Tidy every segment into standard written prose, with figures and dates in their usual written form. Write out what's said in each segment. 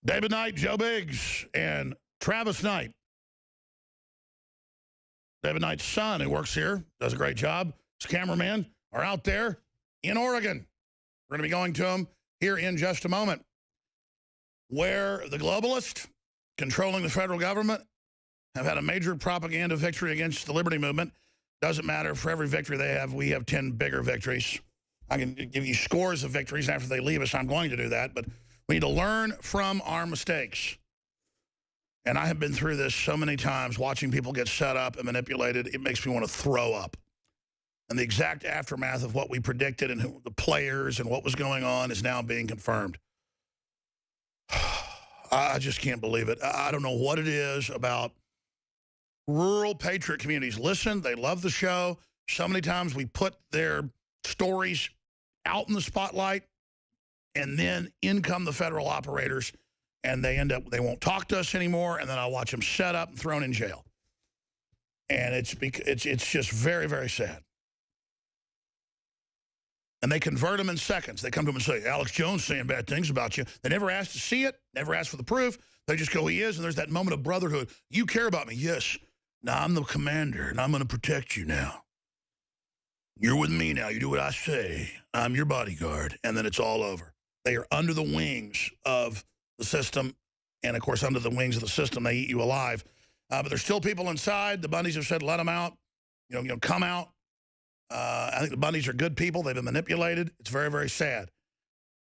David Knight, Joe Biggs, and Travis Knight. David Knight's son, who works here, does a great job. His cameraman are out there in Oregon. We're going to be going to them here in just a moment, where the globalists controlling the federal government have had a major propaganda victory against the liberty movement. Doesn't matter. For every victory they have, we have 10 bigger victories. I can give you scores of victories after they leave us. I'm going to do that, but we need to learn from our mistakes. And I have been through this so many times, watching people get set up and manipulated. It makes me want to throw up. And the exact aftermath of what we predicted and who, the players and what was going on is now being confirmed. I just can't believe it. I don't know what it is about rural patriot communities. Listen, they love the show. So many times we put their stories out in the spotlight, and then in come the federal operators, and they won't talk to us anymore, and then I watch them set up and thrown in jail. And it's just very, very sad. And they convert them in seconds. They come to them and say, Alex Jones saying bad things about you. They never ask to see it, never ask for the proof. They just go, he is, and there's that moment of brotherhood. You care about me, yes. Now I'm the commander, and I'm going to protect you now. You're with me now. You do what I say. I'm your bodyguard. And then it's all over. They are under the wings of the system. And, of course, under the wings of the system, they eat you alive. But there's still people inside. The Bundys have said, let them out. You know, come out. I think the Bundys are good people. They've been manipulated. It's very, very sad.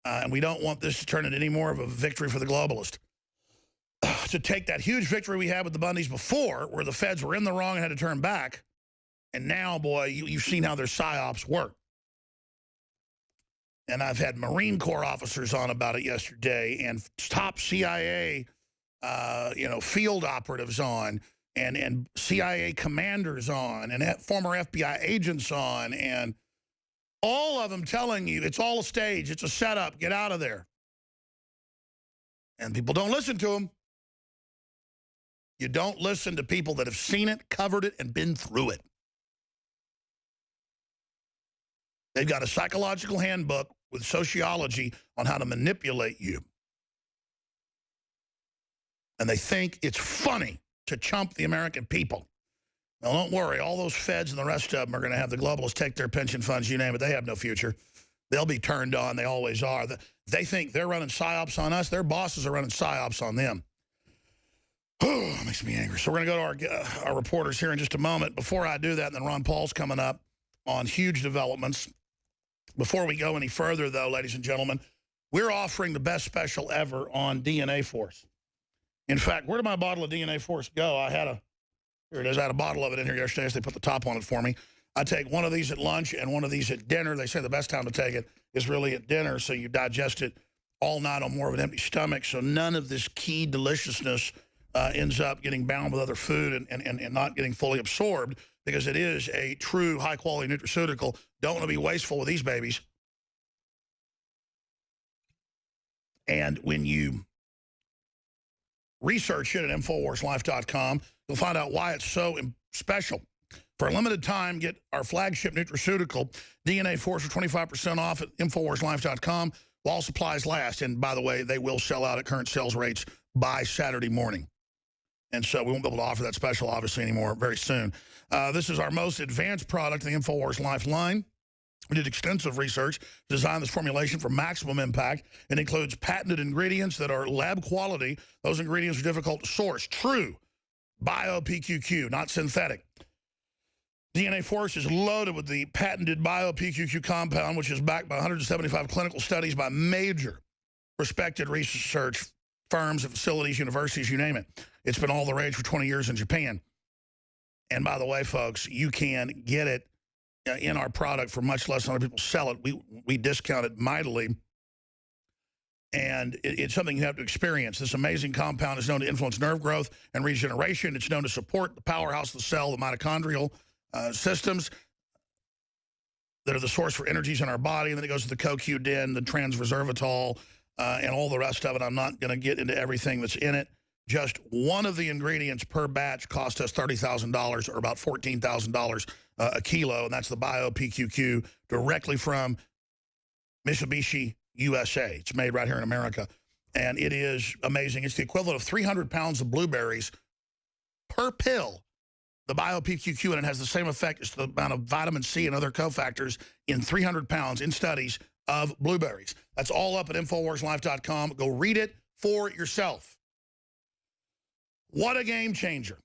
And we don't want this to turn into any more of a victory for the globalist. To take that huge victory we had with the Bundys before, where the feds were in the wrong and had to turn back, and now, boy, you've seen how their psyops work. And I've had Marine Corps officers on about it yesterday, and top CIA, field operatives on, and CIA commanders on, and former FBI agents on, and all of them telling you it's all a stage, it's a setup, get out of there. And people don't listen to them. You don't listen to people that have seen it, covered it, and been through it. They've got a psychological handbook with sociology on how to manipulate you. And they think it's funny to chump the American people. Now, don't worry. All those feds and the rest of them are going to have the globalists take their pension funds, you name it. They have no future. They'll be turned on. They always are. They think they're running psyops on us. Their bosses are running psyops on them. It makes me angry. So we're going to go to our reporters here in just a moment. Before I do that, and then Ron Paul's coming up on huge developments. Before we go any further, though, ladies and gentlemen, we're offering the best special ever on DNA Force. In fact, where did my bottle of DNA Force go? Here it is. I had a bottle of it in here yesterday, so they put the top on it for me. I take one of these at lunch and one of these at dinner. They say the best time to take it is really at dinner, so you digest it all night on more of an empty stomach, so none of this key deliciousness ends up getting bound with other food and not getting fully absorbed, because it is a true high-quality nutraceutical. Don't want to be wasteful with these babies. And when you research it at InfoWarsLife.com, you'll find out why it's so special. For a limited time, get our flagship nutraceutical, DNA Force, for 25% off at InfoWarsLife.com while supplies last. And by the way, they will sell out at current sales rates by Saturday morning. And so we won't be able to offer that special, obviously, anymore very soon. This is our most advanced product in the InfoWars Life line. We did extensive research to design this formulation for maximum impact. It includes patented ingredients that are lab quality. Those ingredients are difficult to source. True bio-PQQ, not synthetic. DNA Force is loaded with the patented bio-PQQ compound, which is backed by 175 clinical studies by major respected research firms and facilities, universities, you name it. It's been all the rage for 20 years in Japan. And by the way, folks, you can get it in our product for much less than other people sell it. We discount it mightily. And it's something you have to experience. This amazing compound is known to influence nerve growth and regeneration. It's known to support the powerhouse of the cell, the mitochondrial systems that are the source for energies in our body. And then it goes to the CoQ10, the transresveratrol, and all the rest of it. I'm not going to get into everything that's in it. Just one of the ingredients per batch cost us $30,000, or about $14,000 a kilo, and that's the bio-PQQ directly from Mitsubishi USA. It's made right here in America. and it is amazing. It's the equivalent of 300 pounds of blueberries per pill. The bio-PQQ in it has the same effect as the amount of vitamin C and other cofactors in 300 pounds in studies of blueberries. That's all up at InfoWarsLife.com. Go read it for yourself. What a game changer.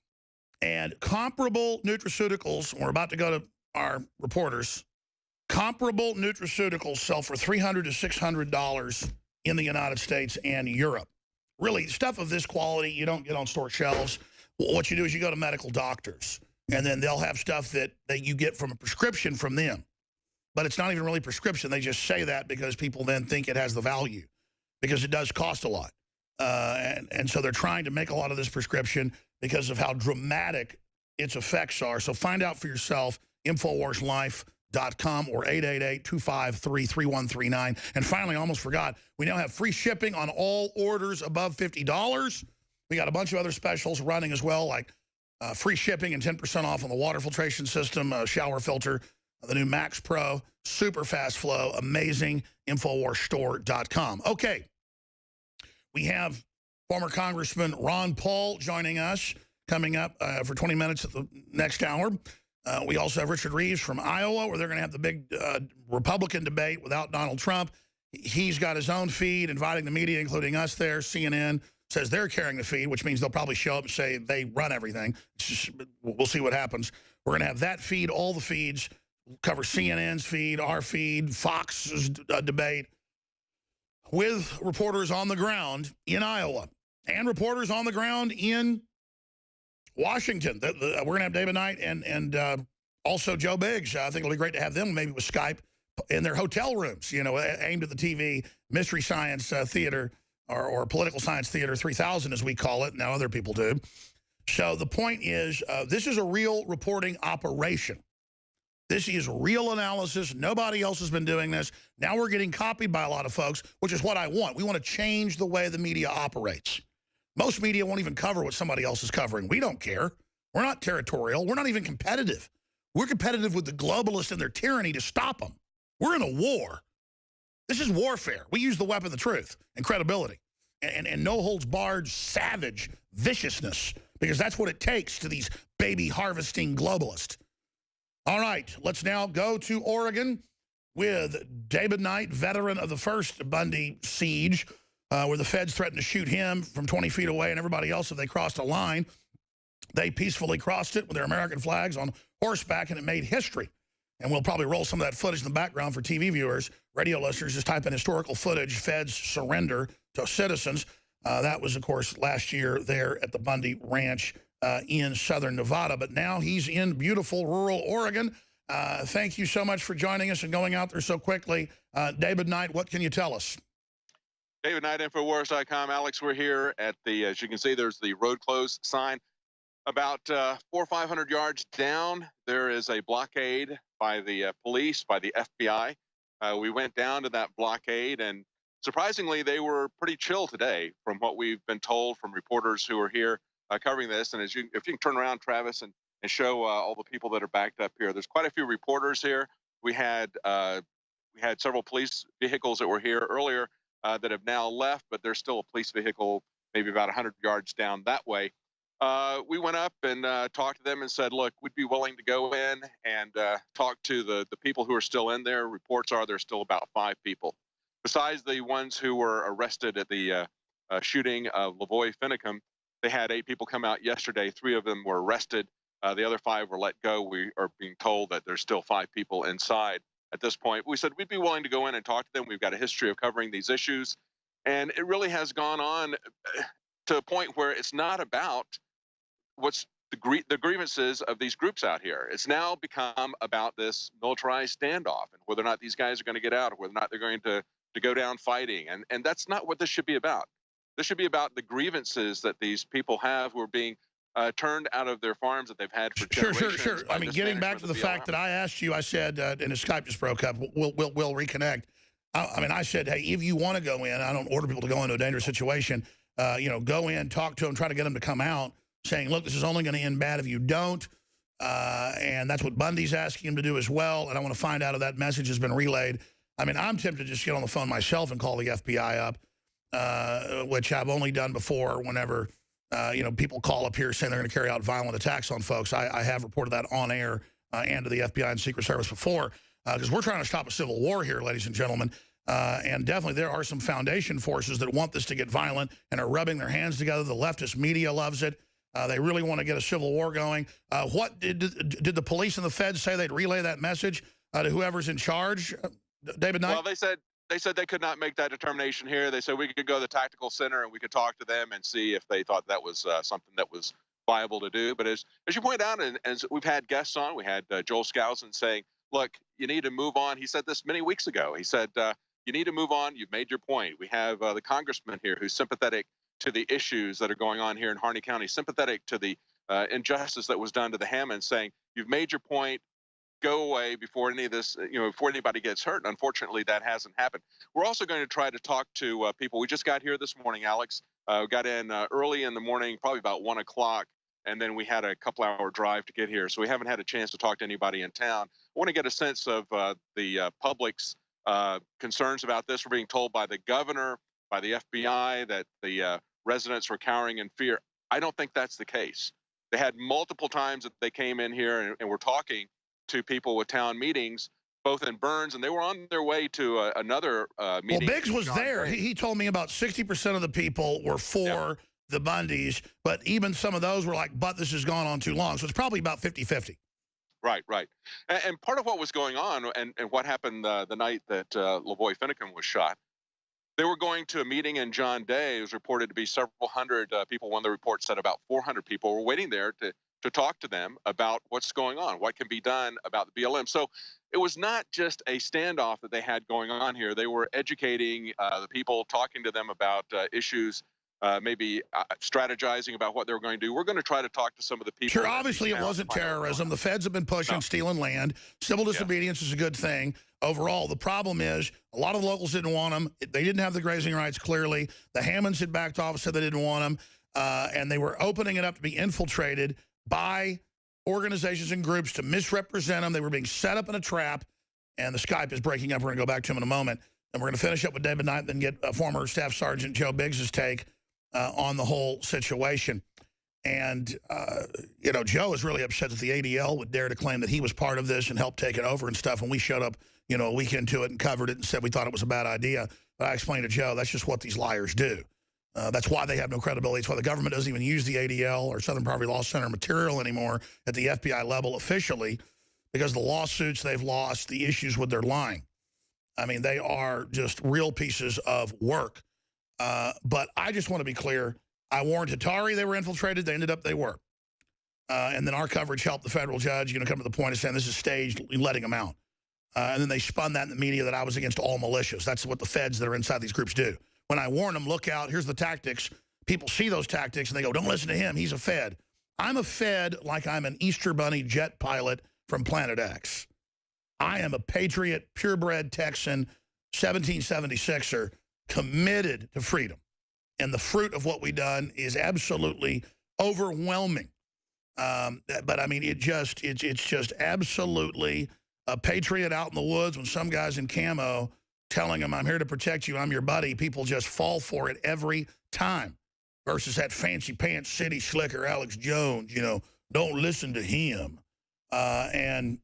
And comparable nutraceuticals, we're about to go to our reporters, comparable nutraceuticals sell for $300 to $600 in the United States and Europe. Really, stuff of this quality you don't get on store shelves. What you do is you go to medical doctors, and then they'll have stuff that you get from a prescription from them. But it's not even really prescription. They just say that because people then think it has the value, because it does cost a lot. And so they're trying to make a lot of this prescription because of how dramatic its effects are. So find out for yourself, InfoWarsLife.com or 888-253-3139. And finally, I almost forgot, we now have free shipping on all orders above $50. We got a bunch of other specials running as well, like free shipping and 10% off on the water filtration system, shower filter, the new Max Pro, super fast flow, amazing, InfoWarsStore.com. Okay, we have former Congressman Ron Paul joining us, coming up for 20 minutes at the next hour. We also have Richard Reeves from Iowa, where they're going to have the big Republican debate without Donald Trump. He's got his own feed, inviting the media, including us there. CNN says they're carrying the feed, which means they'll probably show up and say they run everything. We'll see what happens. We're going to have that feed, all the feeds, cover CNN's feed, our feed, Fox's debate, with reporters on the ground in Iowa and reporters on the ground in Washington. We're going to have David Knight and also Joe Biggs. I think it'll be great to have them maybe with Skype in their hotel rooms, you know, aimed at the TV, Mystery Science Theater, or Political Science Theater 3000, as we call it. Now other people do. So the point is, this is a real reporting operation. This is real analysis. Nobody else has been doing this. Now we're getting copied by a lot of folks, which is what I want. We want to change the way the media operates. Most media won't even cover what somebody else is covering. We don't care. We're not territorial. We're not even competitive. We're competitive with the globalists and their tyranny to stop them. We're in a war. This is warfare. We use the weapon of the truth and credibility and no-holds-barred savage viciousness, because that's what it takes to these baby-harvesting globalists. All right, let's now go to Oregon with David Knight, veteran of the first Bundy siege, where the feds threatened to shoot him from 20 feet away and everybody else if they crossed a line. They peacefully crossed it with their American flags on horseback, and it made history. And we'll probably roll some of that footage in the background for TV viewers. Radio listeners, just type in historical footage, feds surrender to citizens. That was, of course, last year there at the Bundy Ranch in southern Nevada. But now he's in beautiful rural Oregon. Thank you so much for joining us and going out there so quickly. David Knight, what can you tell us? David Knight, InfoWars.com. Alex, we're here at the, as you can see, there's the road closed sign. About 400 or 500 yards down, there is a blockade by the police, by the FBI. We went down to that blockade, and surprisingly, they were pretty chill today from what we've been told from reporters who are here covering this. And if you can turn around, Travis, and show all the people that are backed up here. There's quite a few reporters here. We had several police vehicles that were here earlier that have now left, but there's still a police vehicle maybe about 100 yards down that way. We went up and talked to them and said, look, we'd be willing to go in and talk to the people who are still in there. Reports are there's still about 5 people. Besides the ones who were arrested at the shooting of Lavoy Finicum, they had 8 people come out yesterday. 3 of them were arrested. The other 5 were let go. We are being told that there's still 5 people inside at this point. We said we'd be willing to go in and talk to them. We've got a history of covering these issues. And it really has gone on to a point where it's not about what's the grievances of these groups out here. It's now become about this militarized standoff and whether or not these guys are going to get out, or whether or not they're going to go down fighting. And that's not what this should be about. This should be about the grievances that these people have who are being turned out of their farms that they've had for generations. Sure. I mean, getting back to the fact that I asked you, I said, and his Skype just broke up, we'll reconnect. I mean, I said, hey, if you want to go in, I don't order people to go into a dangerous situation. Go in, talk to them, try to get them to come out, saying, look, this is only going to end bad if you don't. And that's what Bundy's asking him to do as well. And I want to find out if that message has been relayed. I mean, I'm tempted to just get on the phone myself and call the FBI up which I've only done before whenever, people call up here saying they're going to carry out violent attacks on folks. I have reported that on air and to the FBI and Secret Service before, because we're trying to stop a civil war here, ladies and gentlemen. And definitely there are some foundation forces that want this to get violent and are rubbing their hands together. The leftist media loves it. They really want to get a civil war going. What did the police and the feds say they'd relay that message to whoever's in charge? David Knight? Well, they said they could not make that determination here. They said we could go to the tactical center and we could talk to them and see if they thought that was something that was viable to do. But as you point out, and as we've had guests on, we had Joel Skousen saying, look, you need to move on. He said this many weeks ago. He said, you need to move on. You've made your point. We have the congressman here who's sympathetic to the issues that are going on here in Harney County, sympathetic to the injustice that was done to the Hammonds, saying, you've made your point. Go away before any of this, before anybody gets hurt. And unfortunately, that hasn't happened. We're also going to try to talk to people. We just got here this morning, Alex. We got in early in the morning, probably about 1 o'clock. And then we had a couple-hour drive to get here. So we haven't had a chance to talk to anybody in town. I want to get a sense of the public's concerns about this. We're being told by the governor, by the FBI, that the residents were cowering in fear. I don't think that's the case. They had multiple times that they came in here and were talking to people with town meetings, both in Burns, and they were on their way to another meeting. Well, Biggs was there. He told me about 60% of the people were for the Bundys, but even some of those were like, but this has gone on too long. So it's probably about 50-50. Right. And part of what was going on and what happened the night that Lavoy Finicum was shot, they were going to a meeting in John Day. It was reported to be several hundred people. One of the reports said about 400 people were waiting there to talk to them about what's going on, what can be done about the BLM. So it was not just a standoff that they had going on here. They were educating the people, talking to them about issues, maybe strategizing about what they were going to do. We're going to try to talk to some of the people. Sure, obviously it wasn't terrorism. The feds have been pushing stealing land. Civil disobedience is a good thing. Overall, the problem is a lot of the locals didn't want them. They didn't have the grazing rights, clearly. The Hammonds had backed off and said they didn't want them. And they were opening it up to be infiltrated by organizations and groups to misrepresent them. They were being set up in a trap, and the Skype is breaking up. We're going to go back to him in a moment, and we're going to finish up with David Knight, then get former Staff Sergeant Joe Biggs' take on the whole situation. And, Joe is really upset that the ADL would dare to claim that he was part of this and helped take it over and stuff, and we showed up, a week into it and covered it and said we thought it was a bad idea. But I explained to Joe, that's just what these liars do. That's why they have no credibility. It's why the government doesn't even use the ADL or Southern Poverty Law Center material anymore at the FBI level officially, because the lawsuits they've lost, the issues with their lying. I mean, they are just real pieces of work. But I just want to be clear. I warned Hatari they were infiltrated. They ended up they were. And then our coverage helped the federal judge, come to the point of saying this is staged, letting them out. And then they spun that in the media that I was against all militias. That's what the feds that are inside these groups do. When I warn them, look out, here's the tactics, people see those tactics and they go, don't listen to him, he's a Fed. I'm a Fed like I'm an Easter Bunny jet pilot from Planet X. I am a patriot, purebred Texan, 1776er, committed to freedom. And the fruit of what we've done is absolutely overwhelming. But I mean, it's just absolutely a patriot out in the woods when some guy's in camo telling them, I'm here to protect you, I'm your buddy. People just fall for it every time. Versus that fancy pants city slicker Alex Jones, don't listen to him. And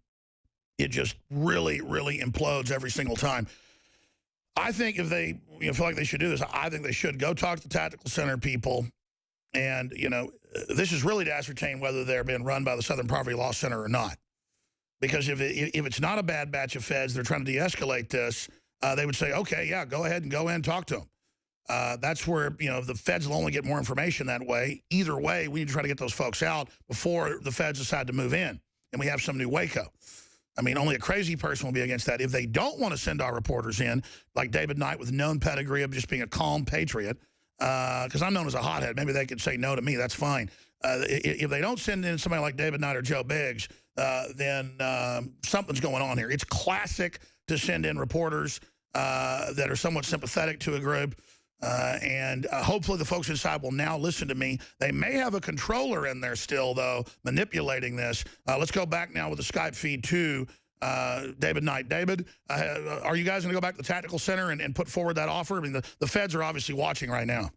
it just really, really implodes every single time. I think if they feel like they should do this, I think they should go talk to the Tactical Center people. And, this is really to ascertain whether they're being run by the Southern Poverty Law Center or not. Because if it's not a bad batch of feds, they're trying to de-escalate this, they would say, okay, yeah, go ahead and go in and talk to them. That's where, the feds will only get more information that way. Either way, we need to try to get those folks out before the feds decide to move in and we have some new Waco. I mean, only a crazy person will be against that. If they don't want to send our reporters in, like David Knight with known pedigree of just being a calm patriot, because I'm known as a hothead, maybe they could say no to me, that's fine. If they don't send in somebody like David Knight or Joe Biggs, then something's going on here. It's classic to send in reporters that are somewhat sympathetic to a group. And hopefully the folks inside will now listen to me. They may have a controller in there still, though, manipulating this. Let's go back now with the Skype feed to David Knight. David, are you guys going to go back to the Tactical Center and put forward that offer? I mean, the feds are obviously watching right now.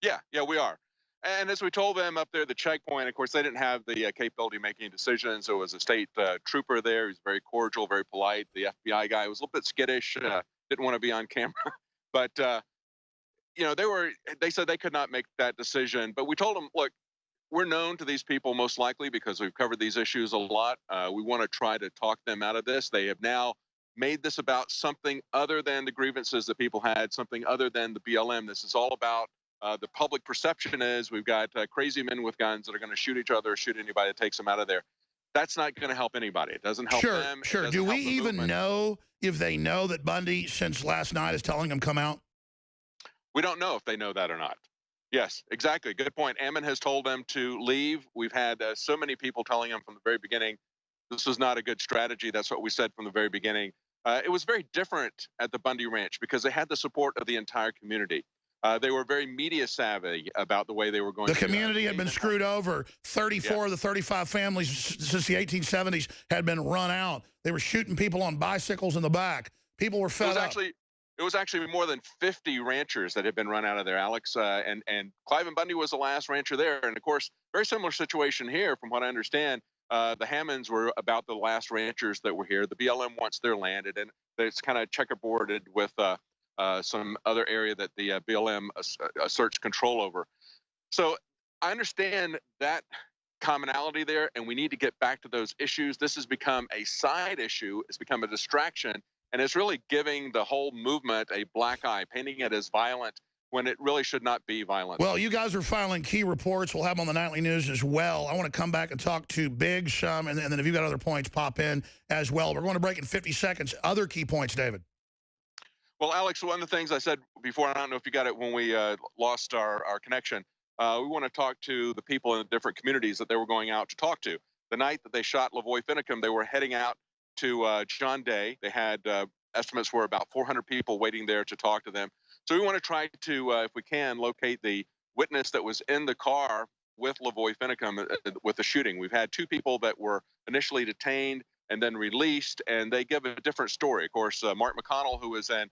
Yeah, we are. And as we told them up there, the checkpoint, of course, they didn't have the capability of making decisions. There was a state trooper there. He was very cordial, very polite. The FBI guy was a little bit skittish, didn't want to be on camera. But, you know, they said they could not make that decision. But we told them, look, we're known to these people most likely because we've covered these issues a lot. We want to try to talk them out of this. They have now made this about something other than the grievances that people had, something other than the BLM. This is all about the public perception is we've got crazy men with guns that are going to shoot each other or shoot anybody that takes them out of there. That's not going to help anybody. It doesn't help them. Sure. Do we even know if they know that Bundy, since last night, is telling them come out? We don't know if they know that or not. Yes, exactly. Good point. Ammon has told them to leave. We've had so many people telling them from the very beginning, this was not a good strategy. That's what we said from the very beginning. It was very different at the Bundy Ranch because they had the support of the entire community. They were very media savvy about the way they were going. The community had been screwed over. 34 of the 35 families since the 1870s had been run out. They were shooting people on bicycles in the back. People were fed up. It was actually more than 50 ranchers that had been run out of there, Alex. And Clive and Bundy was the last rancher there. And of course, very similar situation here, from what I understand. The Hammonds were about the last ranchers that were here. The BLM wants their land, and it's kind of checkerboarded with some other area that the BLM asserts control over. So I understand that commonality there, and we need to get back to those issues. This has become a side issue. It's become a distraction, and it's really giving the whole movement a black eye, painting it as violent when it really should not be violent. Well, you guys are filing key reports. We'll have them on the nightly news as well. I want to come back and talk to Biggs, and then if you've got other points, pop in as well. We're going to break in 50 seconds. Other key points, David. Well, Alex, one of the things I said before, I don't know if you got it when we lost our connection, we want to talk to the people in the different communities that they were going out to talk to. The night that they shot Lavoy Finicum, they were heading out to John Day. They had estimates were about 400 people waiting there to talk to them. So we want to try to, if we can, locate the witness that was in the car with Lavoy Finicum with the shooting. We've had two people that were initially detained and then released, and they give a different story. Of course, Mark McConnell, who was in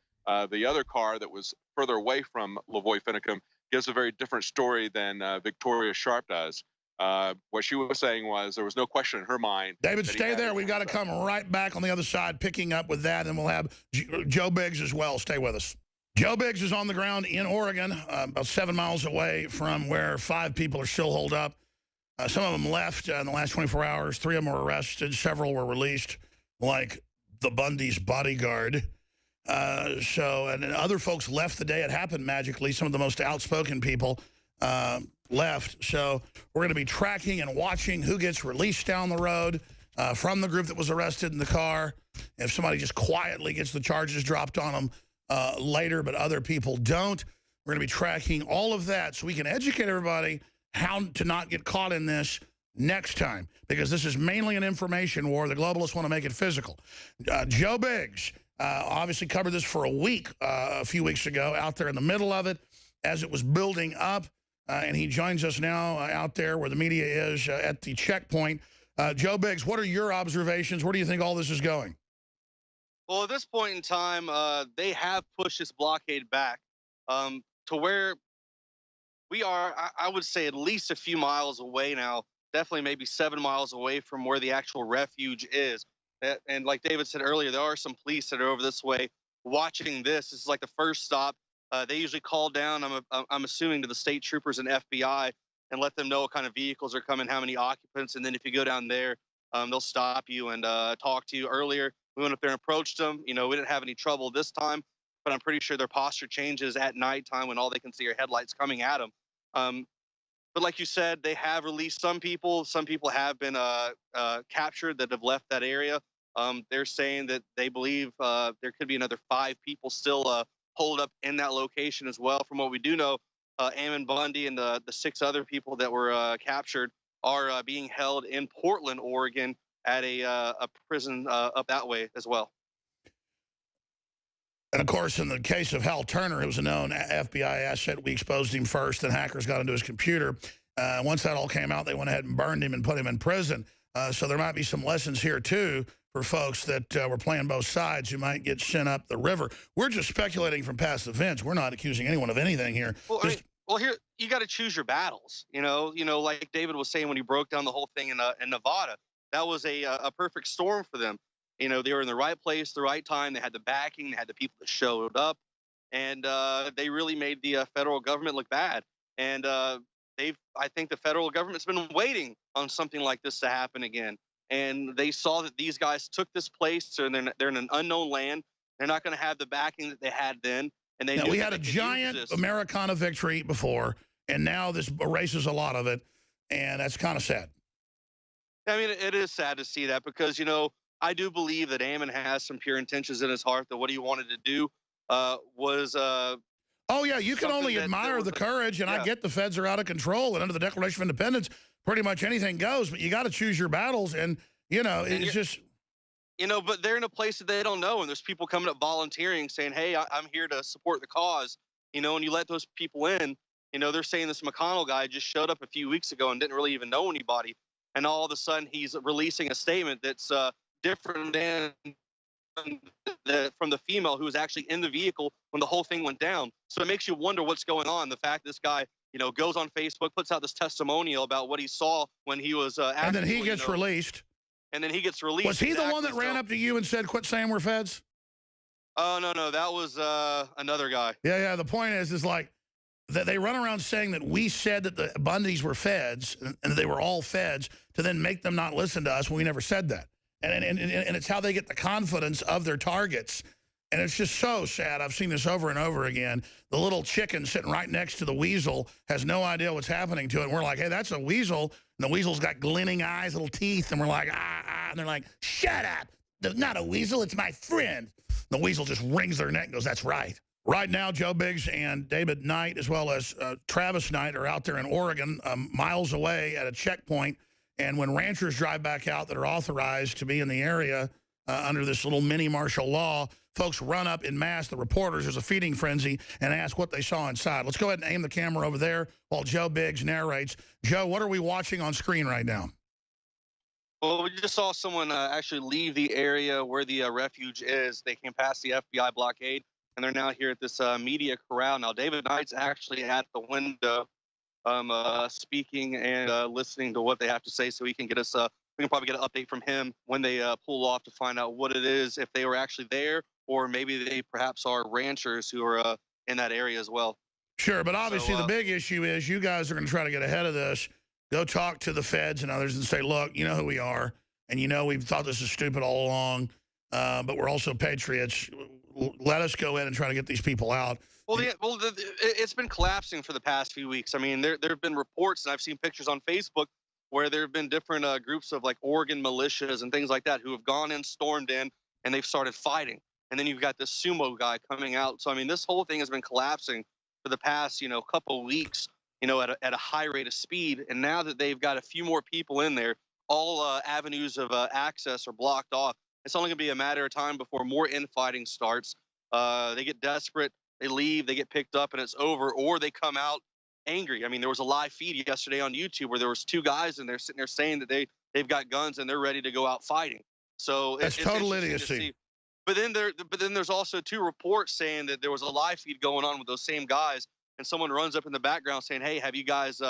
the other car that was further away from Lavoy Finicum, gives a very different story than Victoria Sharp does. What she was saying was there was no question in her mind. David, stay there. We've got to come right back on the other side, picking up with that, and we'll have Joe Biggs as well. Stay with us. Joe Biggs is on the ground in Oregon, about 7 miles away from where 5 people are still holed up. Some of them left in the last 24 hours. 3 of them were arrested. Several were released, like the Bundy's bodyguard. And other folks left the day it happened magically. Some of the most outspoken people left. So we're going to be tracking and watching who gets released down the road from the group that was arrested in the car. If somebody just quietly gets the charges dropped on them later, but other people don't. We're going to be tracking all of that so we can educate everybody how to not get caught in this next time, because this is mainly an information war. The globalists want to make it physical. Joe Biggs obviously covered this for a week a few weeks ago, out there in the middle of it as it was building up, and he joins us now out there where the media is at the checkpoint. Joe Biggs, what are your observations? Where do you think all this is going? Well, at this point in time, they have pushed this blockade back to where we are, I would say, at least a few miles away now, definitely maybe 7 miles away from where the actual refuge is. And like David said earlier, there are some police that are over this way watching this. This is like the first stop. They usually call down, I'm assuming, to the state troopers and FBI and let them know what kind of vehicles are coming, how many occupants. And then if you go down there, they'll stop you and talk to you. Earlier, we went up there and approached them. You know, we didn't have any trouble this time, but I'm pretty sure their posture changes at nighttime when all they can see are headlights coming at them. But like you said, they have released some people. Some people have been captured that have left that area. They're saying that they believe there could be another 5 people still holed up in that location as well. From what we do know, Ammon Bundy and the 6 other people that were captured are being held in Portland, Oregon, at a prison up that way as well. And, of course, in the case of Hal Turner, it was a known FBI asset. We exposed him first, and hackers got into his computer. Once that all came out, they went ahead and burned him and put him in prison. So there might be some lessons here, too, for folks that were playing both sides who might get sent up the river. We're just speculating from past events. We're not accusing anyone of anything here. Well, well, here you got to choose your battles. Like David was saying when he broke down the whole thing in Nevada, that was a perfect storm for them. They were in the right place, the right time. They had the backing, they had the people that showed up, and they really made the federal government look bad. And I think the federal government's been waiting on something like this to happen again. And they saw that these guys took this place, and they're in an unknown land. They're not going to have the backing that they had then. And they we had a giant Americana victory before, and now this erases a lot of it, and that's kind of sad. I mean, it is sad to see that because, I do believe that Ammon has some pure intentions in his heart, that what he wanted to do was oh, yeah, you can only admire the courage, and I get the feds are out of control, and under the Declaration of Independence, pretty much anything goes, but you got to choose your battles, and, it's just... but they're in a place that they don't know, and there's people coming up volunteering saying, hey, I'm here to support the cause, and you let those people in, they're saying this McConnell guy just showed up a few weeks ago and didn't really even know anybody, and all of a sudden he's releasing a statement that's different than from the female who was actually in the vehicle when the whole thing went down. So it makes you wonder what's going on. The fact this guy, goes on Facebook, puts out this testimonial about what he saw when he was and then he gets released. And then he gets released. Was he the one that ran up to you and said, quit saying we're feds? Oh, no, that was another guy. Yeah, the point is like, that they run around saying that we said that the Bundys were feds, and they were all feds, to then make them not listen to us when we never said that. And it's how they get the confidence of their targets. And it's just so sad. I've seen this over and over again. The little chicken sitting right next to the weasel has no idea what's happening to it. And we're like, hey, that's a weasel. And the weasel's got glinting eyes, little teeth. And we're like, ah. And they're like, shut up. That's not a weasel. It's my friend. The weasel just wrings their neck and goes, that's right. Right now, Joe Biggs and David Knight, as well as Travis Knight, are out there in Oregon, miles away at a checkpoint. And when ranchers drive back out that are authorized to be in the area under this little mini martial law, folks run up in mass, the reporters, there's a feeding frenzy, and ask what they saw inside. Let's go ahead and aim the camera over there while Joe Biggs narrates. Joe, what are we watching on screen right now? Well, we just saw someone actually leave the area where the refuge is. They came past the FBI blockade, and they're now here at this media corral. Now, David Knight's actually at the window speaking and listening to what they have to say, so he can get us we can probably get an update from him when they pull off to find out what it is, if they were actually there, or maybe they perhaps are ranchers who are in that area as well. Sure, but obviously the big issue is you guys are going to try to get ahead of this, go talk to the feds and others and say, look, you know who we are, and we've thought this is stupid all along, but we're also patriots. Let us go in and try to get these people out. Well, it's been collapsing for the past few weeks. I mean, there have been reports, and I've seen pictures on Facebook where there have been different groups of like Oregon militias and things like that who have gone in, stormed in, and they've started fighting. And then you've got this sumo guy coming out. So, I mean, this whole thing has been collapsing for the past, couple of weeks, at a high rate of speed. And now that they've got a few more people in there, all avenues of access are blocked off. It's only going to be a matter of time before more infighting starts. They get desperate, they leave, they get picked up, and it's over, or they come out angry. I mean, there was a live feed yesterday on YouTube where there was two guys and they're sitting there saying that they've got guns and they're ready to go out fighting. So it's total idiocy. But then there's also two reports saying that there was a live feed going on with those same guys, and someone runs up in the background saying, "Hey, have you guys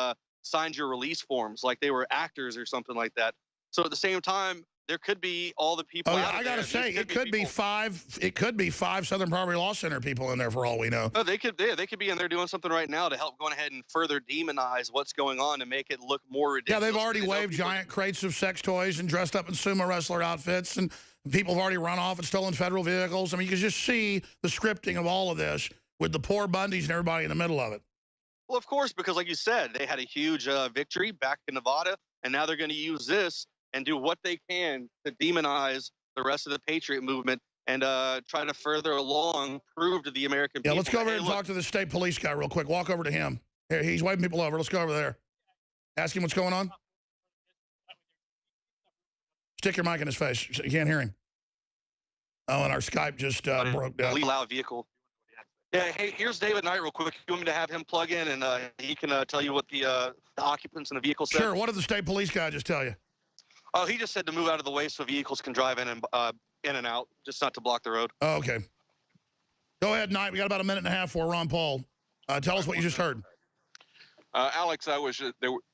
signed your release forms?" Like they were actors or something like that. So at the same time, there could be all the people. Oh, yeah, I gotta say, it could be five. It could be 5 Southern Poverty Law Center people in there for all we know. No, they could be in there doing something right now to help go ahead and further demonize what's going on and make it look more ridiculous. Yeah, they've already waved giant crates of sex toys and dressed up in sumo wrestler outfits, and people have already run off and stolen federal vehicles. I mean, you can just see the scripting of all of this with the poor Bundys and everybody in the middle of it. Well, of course, because like you said, they had a huge victory back in Nevada, and now they're going to use this and do what they can to demonize the rest of the Patriot movement and try to further along prove to the American people. Yeah, let's go over and talk to the state police guy real quick. Walk over to him. Here, he's waving people over. Let's go over there. Ask him what's going on. Stick your mic in his face. You can't hear him. Oh, and our Skype just broke down. Really loud vehicle. Yeah, hey, here's David Knight real quick. You want me to have him plug in and he can tell you what the occupants in the vehicle said? Sure. What did the state police guy just tell you? Oh, he just said to move out of the way so vehicles can drive in and out, just not to block the road. Oh, okay. Go ahead, Knight. We got about a minute and a half for Ron Paul. Tell us what you just heard. Alex,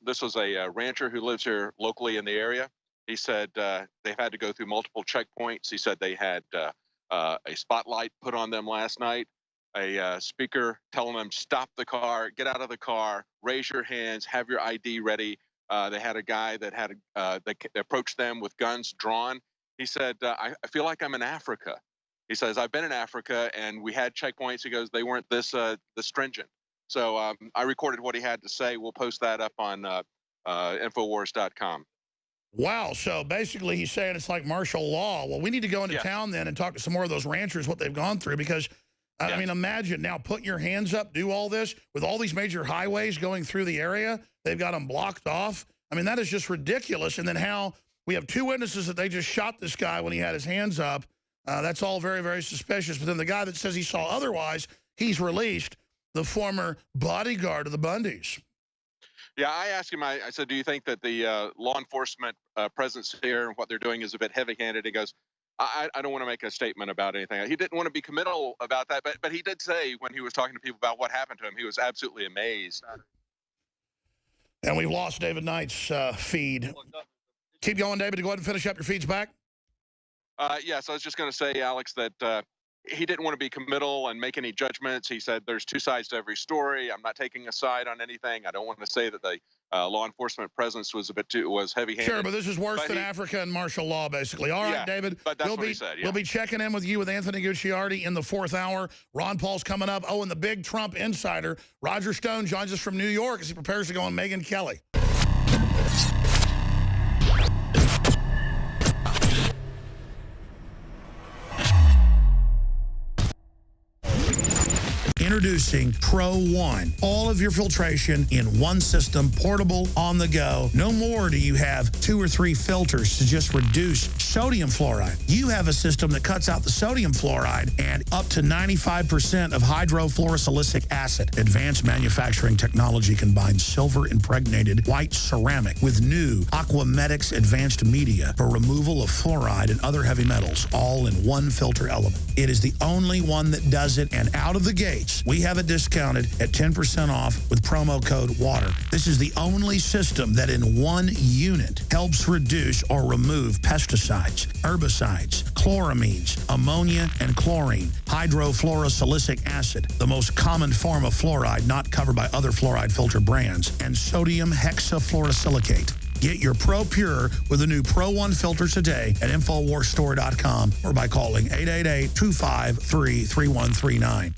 this was a rancher who lives here locally in the area. He said they've had to go through multiple checkpoints. He said they had a spotlight put on them last night, a speaker telling them, stop the car, get out of the car, raise your hands, have your ID ready. They had a guy that had that approached them with guns drawn. He said, I feel like I'm in Africa. He says, I've been in Africa and we had checkpoints. He goes, they weren't this stringent. So I recorded what he had to say. We'll post that up on Infowars.com. Wow. So basically he's saying it's like martial law. Well, we need to go into town then and talk to some more of those ranchers, what they've gone through, because I mean, imagine now putting your hands up, do all this with all these major highways going through the area. They've got them blocked off. I mean, that is just ridiculous. And then how we have 2 witnesses that they just shot this guy when he had his hands up. That's all very, very suspicious. But then the guy that says he saw otherwise, he's released, the former bodyguard of the Bundys. Yeah, I asked him, I said, do you think that the law enforcement presence here and what they're doing is a bit heavy-handed? He goes, I don't want to make a statement about anything. He didn't want to be committal about that, but he did say when he was talking to people about what happened to him, he was absolutely amazed. And we've lost David Knight's feed. Keep going, David, to go ahead and finish up. Your feed's back. Yes, I was just going to say, Alex, that he didn't want to be committal and make any judgments. He said there's 2 sides to every story. I'm not taking a side on anything. I don't want to say that the law enforcement presence was heavy-handed. Sure, but this is worse than Africa and martial law, basically. All right, David. But that's what he said, We'll be checking in with you with Anthony Gucciardi in the 4th hour. Ron Paul's coming up. Oh, and the big Trump insider, Roger Stone, joins us from New York as he prepares to go on Megyn Kelly. Introducing Pro One. All of your filtration in one system, portable, on the go. No more do you have 2 or 3 filters to just reduce sodium fluoride. You have a system that cuts out the sodium fluoride and up to 95% of hydrofluorosilicic acid. Advanced manufacturing technology combines silver-impregnated white ceramic with new Aquamedics advanced media for removal of fluoride and other heavy metals, all in one filter element. It is the only one that does it, and out of the gates, we have it discounted at 10% off with promo code WATER. This is the only system that in one unit helps reduce or remove pesticides, herbicides, chloramines, ammonia, and chlorine, hydrofluorosilicic acid, the most common form of fluoride not covered by other fluoride filter brands, and sodium hexafluorosilicate. Get your Pro Pure with the new Pro One filter today at InfoWarsStore.com or by calling 888-253-3139.